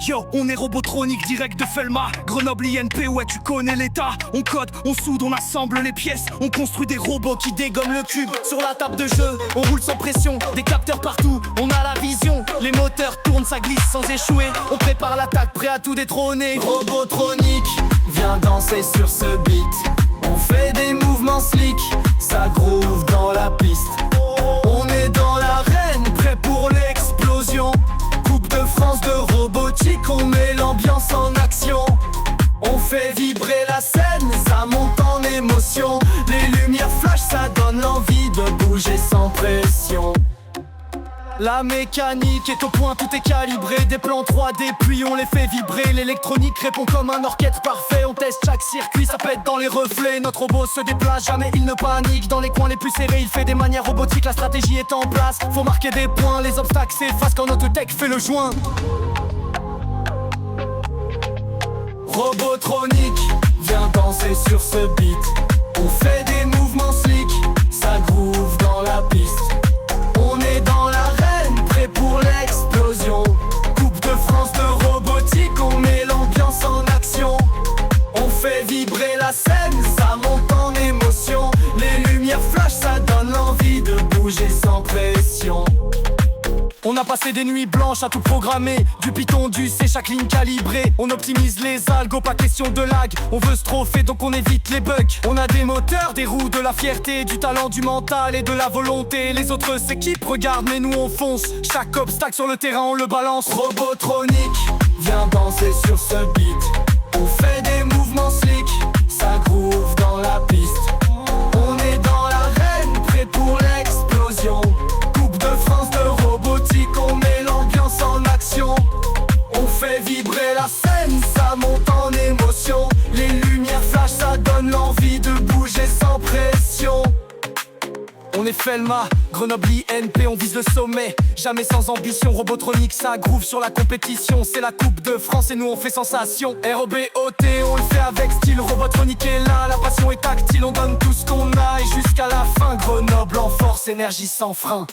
Yo, on est Robotronic direct de Felma, Grenoble INP, ouais tu connais l'état. On code, on soude, on assemble les pièces, on construit des robots qui dégomment le cube. Sur la table de jeu, on roule sans pression, des capteurs partout, on a la vision. Les moteurs tournent, ça glisse sans échouer, on prépare l'attaque, prêt à tout détrôner. Robotronic, viens danser sur ce beat. On fait des mouvements slick, ça groove dans la piste. On est dans l'arène, prêt pour l'explosion. Coupe de France de robotique, on met l'ambiance en action. On fait vibrer la scène, ça monte en émotion. Les lumières flash, ça donne l'envie de bouger sans pression. La mécanique est au point, tout est calibré. Des plans 3D, puis on les fait vibrer. L'électronique répond comme un orchestre parfait. On teste chaque circuit, ça pète dans les reflets. Notre robot se déplace, jamais il ne panique. Dans les coins les plus serrés, il fait des manières robotiques. La stratégie est en place, faut marquer des points. Les obstacles s'effacent quand notre tech fait le joint. Robotronic, viens danser sur ce beat. On fait des mouvements slick, ça groove dans la piste. On est dans l'arène, prêt pour l'explosion. Coupe de France de robotique, on met l'ambiance en action. On fait vibrer la scène, ça monte en émotion. Les lumières flash, ça donne l'envie de bouger sans pression. On a passé des nuits blanches à tout programmer. Du Python, du C, chaque ligne calibrée. On optimise les algos, pas question de lag. On veut se tropher, donc on évite les bugs. On a des moteurs, des roues, de la fierté, du talent, du mental et de la volonté. Les autres s'équipent, regardent, mais nous on fonce. Chaque obstacle sur le terrain, on le balance. Robotronic, viens danser sur ce beat. On fait des mouvements slick, ça groove dans la piste. On est dans l'arène, prêt pour l'explosion. Coupe de France de robotique, on met l'ambiance en action. On fait vibrer la scène, ça monte en émotion. Les lumières flash, ça donne l'envie de bouger sans pression. On est Felma, Grenoble INP, on vise le sommet. Jamais sans ambition, Robotronic, ça groove sur la compétition. C'est la Coupe de France et nous on fait sensation. ROBOT, on le fait avec style. Robotronic est là, la passion est tactile. On donne tout ce qu'on a et jusqu'à la fin. Grenoble en force, énergie sans frein.